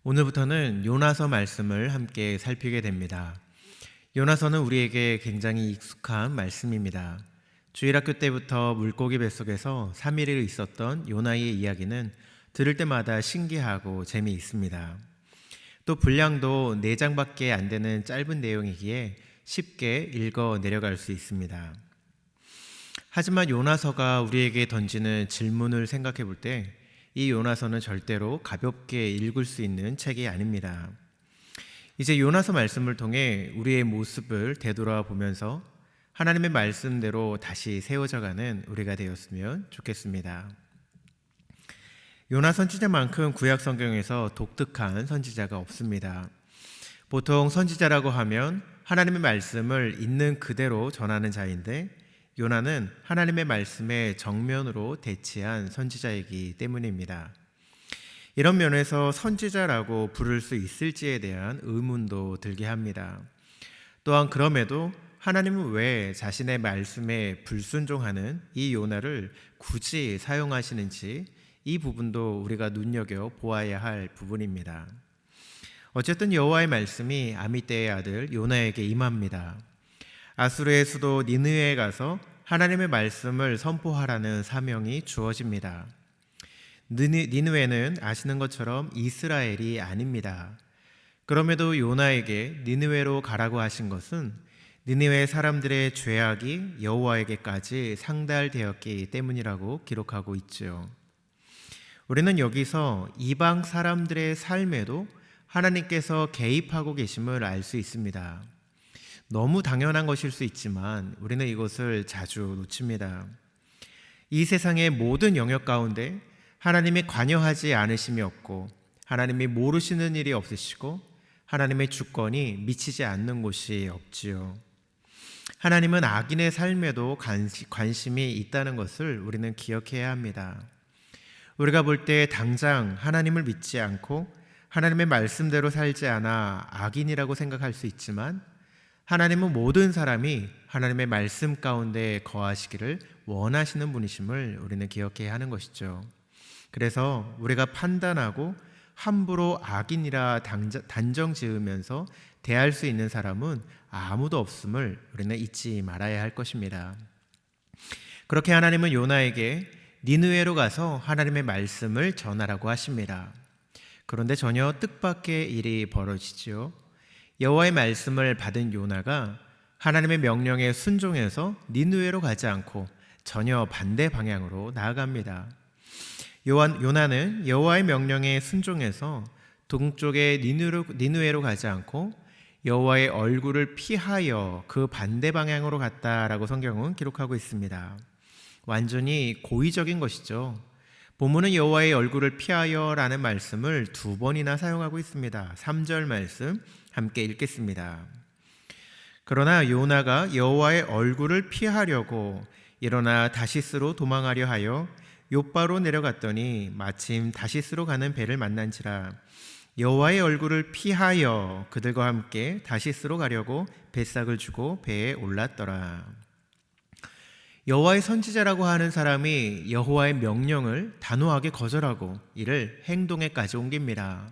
오늘부터는 요나서 말씀을 함께 살피게 됩니다. 요나서는 우리에게 굉장히 익숙한 말씀입니다. 주일학교 때부터 물고기 뱃속에서 3일 있었던 요나의 이야기는 들을 때마다 신기하고 재미있습니다. 또 분량도 4장밖에 안 되는 짧은 내용이기에 쉽게 읽어 내려갈 수 있습니다. 하지만 요나서가 우리에게 던지는 질문을 생각해 볼 때 이 요나서는 절대로 가볍게 읽을 수 있는 책이 아닙니다. 이제 요나서 말씀을 통해 우리의 모습을 되돌아보면서 하나님의 말씀대로 다시 세워져가는 우리가 되었으면 좋겠습니다. 요나 선지자만큼 구약 성경에서 독특한 선지자가 없습니다. 보통 선지자라고 하면 하나님의 말씀을 있는 그대로 전하는 자인데 요나는 하나님의 말씀에 정면으로 대치한 선지자이기 때문입니다. 이런 면에서 선지자라고 부를 수 있을지에 대한 의문도 들게 합니다. 또한 그럼에도 하나님은 왜 자신의 말씀에 불순종하는 이 요나를 굳이 사용하시는지 이 부분도 우리가 눈여겨 보아야 할 부분입니다. 어쨌든 여호와의 말씀이 아미떼의 아들 요나에게 임합니다. 아수르의 수도 니느웨에 가서 하나님의 말씀을 선포하라는 사명이 주어집니다. 니느웨는 아시는 것처럼 이스라엘이 아닙니다. 그럼에도 요나에게 니느웨로 가라고 하신 것은 니느웨 사람들의 죄악이 여호와에게까지 상달되었기 때문이라고 기록하고 있죠. 우리는 여기서 이방 사람들의 삶에도 하나님께서 개입하고 계심을 알 수 있습니다. 너무 당연한 것일 수 있지만 우리는 이것을 자주 놓칩니다. 이 세상의 모든 영역 가운데 하나님이 관여하지 않으심이 없고 하나님이 모르시는 일이 없으시고 하나님의 주권이 미치지 않는 곳이 없지요. 하나님은 악인의 삶에도 관심이 있다는 것을 우리는 기억해야 합니다. 우리가 볼 때 당장 하나님을 믿지 않고 하나님의 말씀대로 살지 않아 악인이라고 생각할 수 있지만 하나님은 모든 사람이 하나님의 말씀 가운데 거하시기를 원하시는 분이심을 우리는 기억해야 하는 것이죠. 그래서 우리가 판단하고 함부로 악인이라 단정 지으면서 대할 수 있는 사람은 아무도 없음을 우리는 잊지 말아야 할 것입니다. 그렇게 하나님은 요나에게 니느웨로 가서 하나님의 말씀을 전하라고 하십니다. 그런데 전혀 뜻밖의 일이 벌어지죠. 여호와의 말씀을 받은 요나가 하나님의 명령에 순종해서 니느웨로 가지 않고 전혀 반대 방향으로 나아갑니다. 요나는 여호와의 명령에 순종해서 동쪽의 니느웨로 가지 않고 여호와의 얼굴을 피하여 그 반대 방향으로 갔다라고 성경은 기록하고 있습니다. 완전히 고의적인 것이죠. 본문은 여호와의 얼굴을 피하여라는 말씀을 2번이나 사용하고 있습니다. 3절 말씀 함께 읽겠습니다. 그러나 요나가 여호와의 얼굴을 피하려고 일어나 다시스로 도망하려 하여 욥바로 내려갔더니 마침 다시스로 가는 배를 만난지라. 여호와의 얼굴을 피하여 그들과 함께 다시스로 가려고 뱃삭을 주고 배에 올랐더라. 여호와의 선지자라고 하는 사람이 여호와의 명령을 단호하게 거절하고 이를 행동에까지 옮깁니다.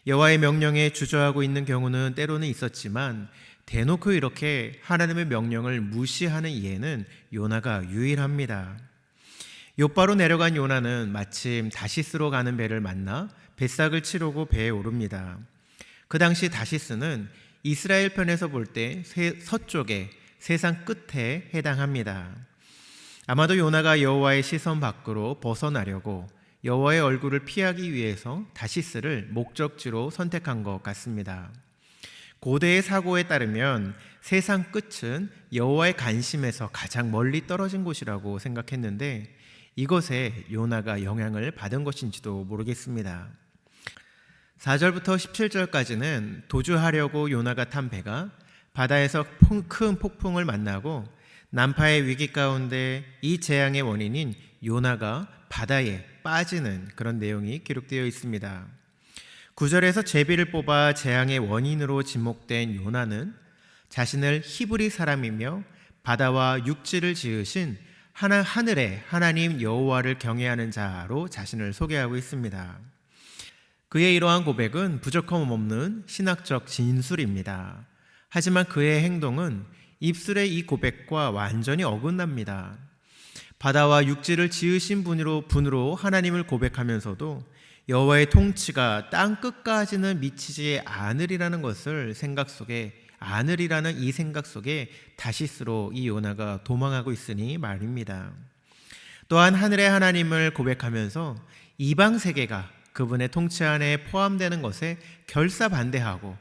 여호와의 명령에 주저하고 있는 경우는 때로는 있었지만 대놓고 이렇게 하나님의 명령을 무시하는 예는 요나가 유일합니다. 욥바로 내려간 요나는 마침 다시스로 가는 배를 만나 뱃삭을 치르고 배에 오릅니다. 그 당시 다시스는 이스라엘 편에서 볼 때 서쪽에 세상 끝에 해당합니다. 아마도 요나가 여호와의 시선 밖으로 벗어나려고 여호와의 얼굴을 피하기 위해서 다시스를 목적지로 선택한 것 같습니다. 고대의 사고에 따르면 세상 끝은 여호와의 관심에서 가장 멀리 떨어진 곳이라고 생각했는데 이것에 요나가 영향을 받은 것인지도 모르겠습니다. 4절부터 17절까지는 도주하려고 요나가 탄 배가 바다에서 큰 폭풍을 만나고 난파의 위기 가운데 이 재앙의 원인인 요나가 바다에 빠지는 그런 내용이 기록되어 있습니다. 9절에서 제비를 뽑아 재앙의 원인으로 지목된 요나는 자신을 히브리 사람이며 바다와 육지를 지으신 하늘의 하나님 여호와를 경외하는 자로 자신을 소개하고 있습니다. 그의 이러한 고백은 부족함 없는 신학적 진술입니다. 하지만 그의 행동은 입술의 이 고백과 완전히 어긋납니다. 바다와 육지를 지으신 분으로 하나님을 고백하면서도 여호와의 통치가 땅 끝까지는 미치지 않으리라는 이 생각 속에 다시스로 이 요나가 도망하고 있으니 말입니다. 또한 하늘의 하나님을 고백하면서 이방 세계가 그분의 통치 안에 포함되는 것에 결사반대하고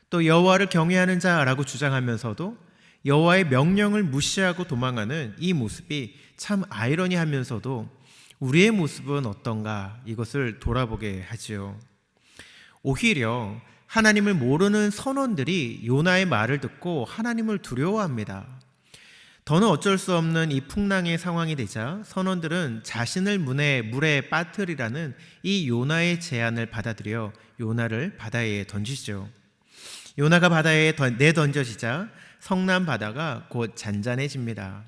또 여호와를 경외하는 자라고 주장하면서도 여호와의 명령을 무시하고 도망하는 이 모습이 참 아이러니하면서도 우리의 모습은 어떤가 이것을 돌아보게 하지요. 오히려 하나님을 모르는 선원들이 요나의 말을 듣고 하나님을 두려워합니다. 더는 어쩔 수 없는 이 풍랑의 상황이 되자 선원들은 자신을 물에 빠뜨리라는 이 요나의 제안을 받아들여 요나를 바다에 던지죠. 요나가 바다에 내던져지자 성난 바다가 곧 잔잔해집니다.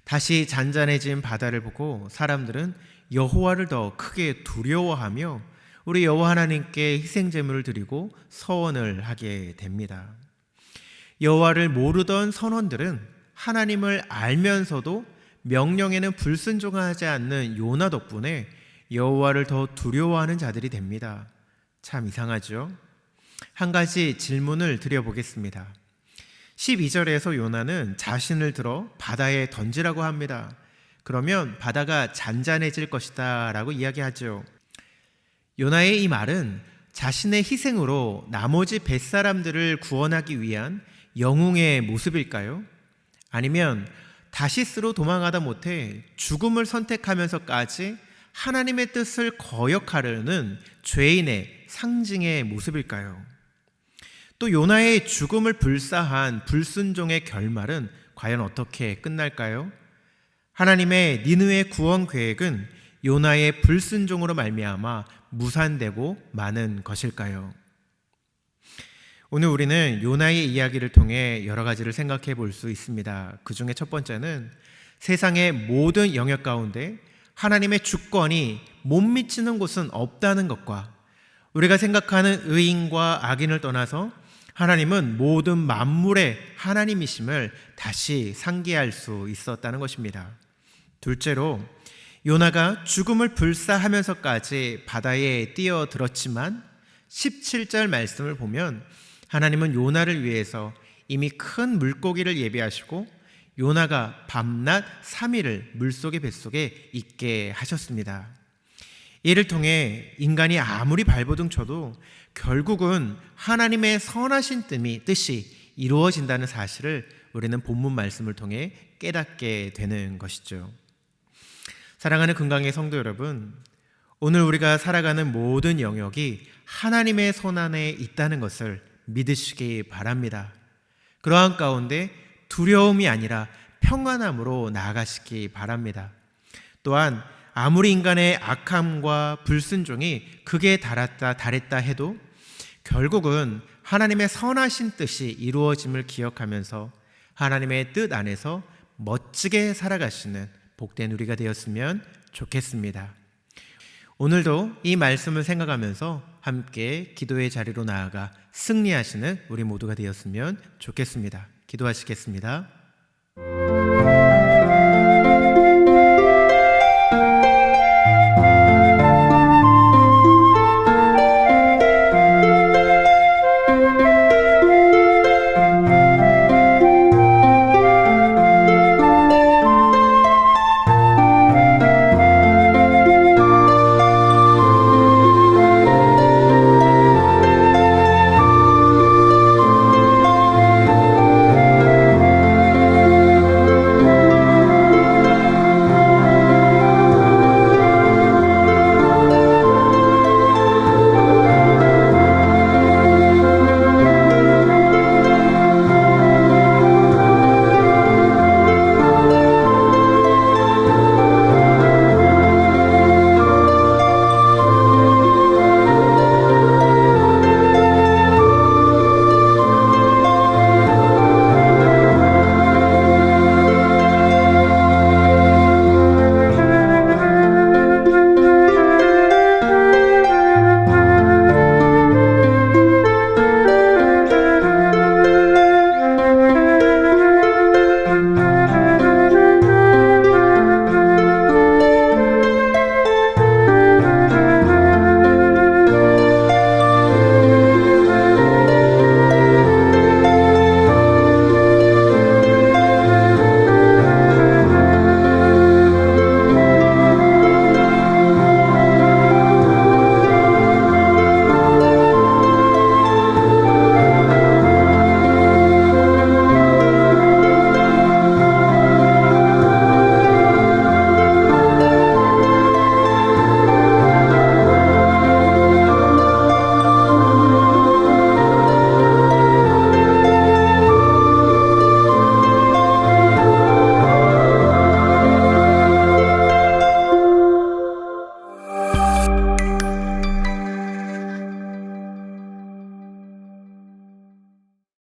다시 잔잔해진 바다를 보고 사람들은 여호와를 더 크게 두려워하며 우리 여호와 하나님께 희생 제물을 드리고 서원을 하게 됩니다. 여호와를 모르던 선원들은 하나님을 알면서도 명령에는 불순종하지 않는 요나 덕분에 여호와를 더 두려워하는 자들이 됩니다. 참 이상하죠? 한 가지 질문을 드려보겠습니다. 12절에서 요나는 자신을 들어 바다에 던지라고 합니다. 그러면 바다가 잔잔해질 것이다 라고 이야기하죠. 요나의 이 말은 자신의 희생으로 나머지 뱃사람들을 구원하기 위한 영웅의 모습일까요? 아니면 다시스로 도망하다 못해 죽음을 선택하면서까지 하나님의 뜻을 거역하려는 죄인의 상징의 모습일까요? 또 요나의 죽음을 불사한 불순종의 결말은 과연 어떻게 끝날까요? 하나님의 니느웨 구원 계획은 요나의 불순종으로 말미암아 무산되고 마는 것일까요? 오늘 우리는 요나의 이야기를 통해 여러 가지를 생각해 볼 수 있습니다. 그 중에 첫 번째는 세상의 모든 영역 가운데 하나님의 주권이 못 미치는 곳은 없다는 것과 우리가 생각하는 의인과 악인을 떠나서 하나님은 모든 만물의 하나님이심을 다시 상기할 수 있었다는 것입니다. 둘째로 요나가 죽음을 불사하면서까지 바다에 뛰어들었지만 17절 말씀을 보면 하나님은 요나를 위해서 이미 큰 물고기를 예비하시고 요나가 밤낮 3일을 물속의 뱃속에 있게 하셨습니다. 이를 통해 인간이 아무리 발버둥 쳐도 결국은 하나님의 선하신 뜻이 이루어진다는 사실을 우리는 본문 말씀을 통해 깨닫게 되는 것이죠. 사랑하는 금강의 성도 여러분, 오늘 우리가 살아가는 모든 영역이 하나님의 손 안에 있다는 것을 믿으시기 바랍니다. 그러한 가운데 두려움이 아니라 평안함으로 나아가시기 바랍니다. 또한 아무리 인간의 악함과 불순종이 극에 달했다 해도 결국은 하나님의 선하신 뜻이 이루어짐을 기억하면서 하나님의 뜻 안에서 멋지게 살아가시는 복된 우리가 되었으면 좋겠습니다. 오늘도 이 말씀을 생각하면서 함께 기도의 자리로 나아가 승리하시는 우리 모두가 되었으면 좋겠습니다. 기도하시겠습니다.